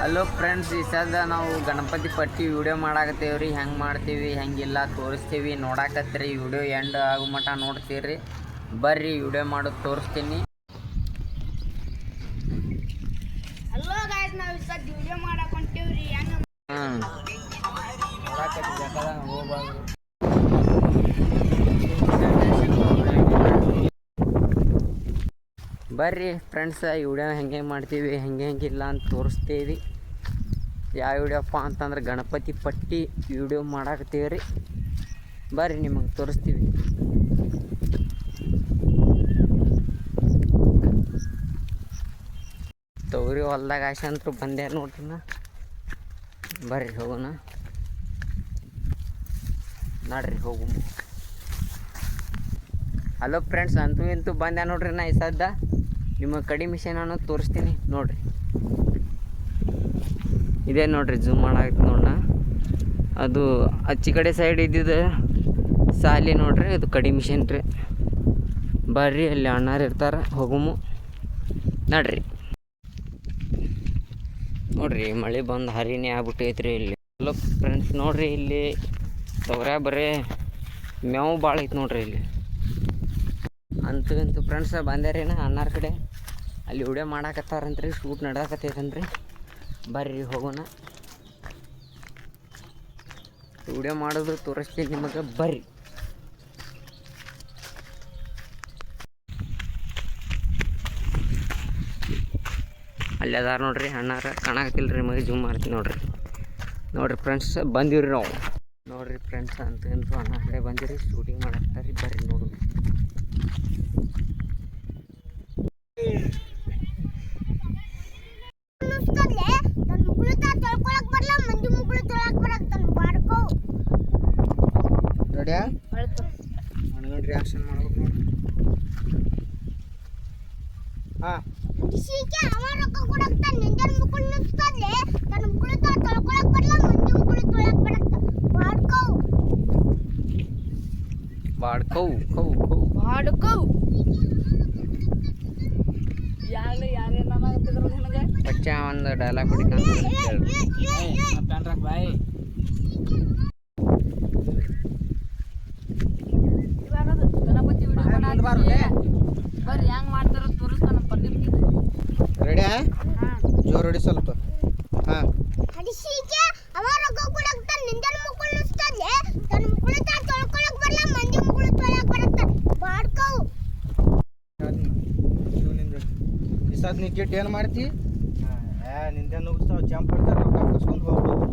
Hello friends, ಈ ಸದ್ದ ನಾವು ಗಣಪತಿ ಪಟ್ಟಿ ವಿಡಿಯೋ ಮಾಡಾಕತ್ತೇವ್ರಿ. ಹೆಂಗೆ ಮಾಡ್ತೀವಿ ಹೆಂಗಿಲ್ಲ ತೋರಿಸ್ತೀವಿ. ನೋಡಾಕತ್ತೀರಿ, ವಿಡಿಯೋ ಎಂಡ್ ಆಗೋ ಮಟ್ಟ ನೋಡ್ತೀರಿ. ಬರ್ರಿ ವಿಡಿಯೋ ಮಾಡೋದು ತೋರಿಸ್ತೀನಿ. ಹಲೋ ಗಾಯ್ಸ್, ನಾವು ಈ ಸದ್ದ ವಿಡಿಯೋ ಮಾಡಾಕೊಂತೀವ್ರಿ. ಹೆಂಗೆ ಬರ್ರಿ ಫ್ರೆಂಡ್ಸ್, ಈ ವಿಡಿಯೋ ಹೆಂಗೆ ಮಾಡ್ತೀವಿ ಹೆಂಗಿಲ್ಲ ಅಂತ ತೋರಿಸ್ತೀವಿ. ಯಾವ ವಿಡಿಯೋಪ್ಪ ಅಂತಂದ್ರೆ ಗಣಪತಿ ಪಟ್ಟಿ ವಿಡಿಯೋ ಮಾಡಾಕತ್ತೀವಿ ರೀ. ಬರ್ರಿ ನಿಮಗೆ ತೋರಿಸ್ತೀವಿ. ತೊಗರಿ ಹೊಲ್ದಾಗ ಆಶಂತರು ಬಂದೆ ನೋಡ್ರಿ. ಬರ್ರಿ ಹೋಗೋಣ, ನೋಡ್ರಿ ಹೋಗು. ಹಲೋ ಫ್ರೆಂಡ್ಸ್, ಅಂತೂ ಇಂತೂ ಬಂದೆ ನೋಡ್ರಿ. ನಾ ಈ ಸದ್ದ ನಿಮಗೆ ಕಡಿಮೆ ಮಿಷನ್ ಅನ್ನೋದು ತೋರಿಸ್ತೀನಿ ನೋಡ್ರಿ. ಇದೇ ನೋಡ್ರಿ, ಜೂಮ್ ಮಾಡಾಕತ್ತಿ ನೋಡ. ಅದು ಅಚ್ಚಿ ಕಡೆ ಸೈಡ್ ಇದ್ದಿದ್ದು ಸಾಲಿ ನೋಡ್ರಿ, ಅದು ಕಡಿಮೆ ಮಿಷನ್ ರೀ. ಬರ್ರಿ, ಅಲ್ಲಿ ಅಣ್ಣಾರು ಇರ್ತಾರೆ, ಹೋಗುಮು ನಡ್ರಿ. ನೋಡ್ರಿ, ಮಳೆ ಬಂದು ಹರಿನೇ ಆಗ್ಬಿಟ್ಟೈತ್ರಿ ಇಲ್ಲಿ. ಹಲೋ ಫ್ರೆಂಡ್ಸ್, ನೋಡ್ರಿ ಇಲ್ಲಿ ತೊಗರ ಬರೀ ಮೇವು ಭಾಳ ಐತೆ ನೋಡ್ರಿ ಇಲ್ಲಿ. ಅಂತೂ ಇಂತೂ ಫ್ರೆಂಡ್ಸ್ ಬಂದ್ಯಾರೀ ಅಣ್ಣಾರ ಕಡೆ. ಅಲ್ಲಿ ವಿಡಿಯೋ ಮಾಡಾಕತ್ತಾರಂತ್ರಿ, ಶೂಟ್ ನಡಾಕತ್ತೈತನ್ರಿ. ಬರ್ರಿ ಹೋಗೋಣ, ವಿಡಿಯೋ ಮಾಡೋದು ತೋರಿಸ್ತೀನಿ ನಿಮಗೆ. ಬರ್ರಿ. ಅಲ್ಲಿ ಅದಾರ ನೋಡ್ರಿ ಅಣ್ಣಾರ, ಕಾಣಾಕತ್ತಿಲ್ಲ ರೀ ಮಗ. ಜೂಮ್ ಮಾಡ್ತೀನಿ ನೋಡ್ರಿ. ನೋಡ್ರಿ ಫ್ರೆಂಡ್ಸ್, ಬಂದಿವ್ರಿ ನಾವು. ನೋಡ್ರಿ ಫ್ರೆಂಡ್ಸ್, ಅಂತೂ ಇಂತೂ ಅಣ್ಣ ಕಡೆ ಬಂದಿರಿ, ಶೂಟಿಂಗ್ ಮಾಡಾಕತ್ತಾರಿ. ಬರ್ರಿ ನೋಡು. ರಿಯಾಕ್ಷನ್ ಮಾಡ್ಬೇಕು ನೋಡಿ. ಬಚ್ಚ ಒಂದು ಡೈಲಾಗ್ ಬಾಯ್. ಬರ್ರಿ ಹೆಂಗ್ ಮಾಡ್ತಾರ ತೋರಿಸ್ತಾನ. ರೆಡಿಯಾ? ಜೋರ್ ಹೊಡಿ ಸ್ವಲ್ಪ. ಹಾಂ, ನಿಂಗೆ ಏನು ಮಾಡ್ತಿ? ನಿಂದೆ ನುಗ್ಸ್ತಾವ, ಜಂಪ್ ಮಾಡ್ತಾರೆ, ರೊಕ್ಕ ಕಸ್ಕೊಂಡು ಹೋಗ್ಬೋದು.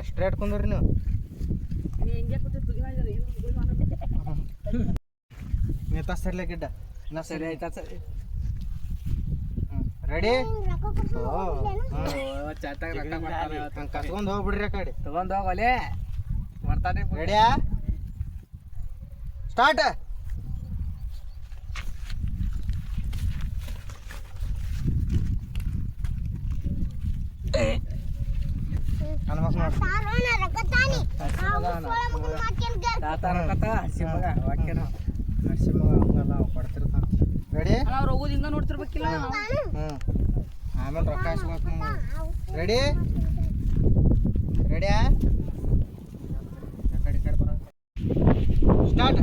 ಸ್ಟ್ರೇಟ್ ಕುಂದ್ರಿ ನೀವು. ನೇತಾ ಸರಿಲೇ ಗಿಡ್ಡ ನಾ ಸರಿ ಆಯ್ತಾ? ಸರಿ, ರೆಡಿ? ಕಸ್ಕೊಂಡು ಹೋಗ್ಬಿಡ್ರಿ, ಆ ಕಡೆ ತಗೊಂಡ್ ಹೋಗಲೆ ಬರ್ತಾನೆ. ರೆಡಿಯಾ? ಸ್ಟಾರ್ಟ್. ರೆಡಿ? ಹಿಂಗ ನೋಡ್ತಿರ್ಬೇಕಿಲ್ಲ. ಆಮೇಲೆ ರೊಕ್ಕ ಇಸ್ಬೇಕು. ರೆಡಿ? ರೆಡಿಯಾ? ಕಡೆ ಕಡೆ ಬರ. ಸ್ಟಾರ್ಟ್.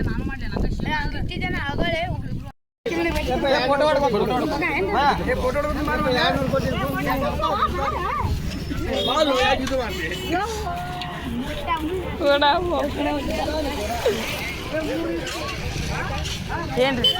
ನಾನು ಮಾಡ್ಲೇನ ಆಗಲೇ ಏನ್ರಿ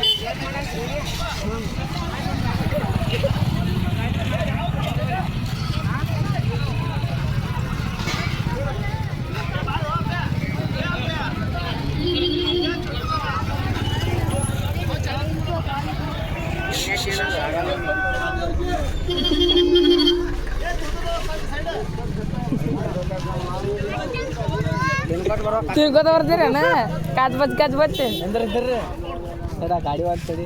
ತಿಳ್ಕೊತ ಬರ್ತೀರಣ್ಣ? ಕಾಚ್ ಬಚ್ಚ ಗಾಡಿ ಮಾಡ್ತಡಿ.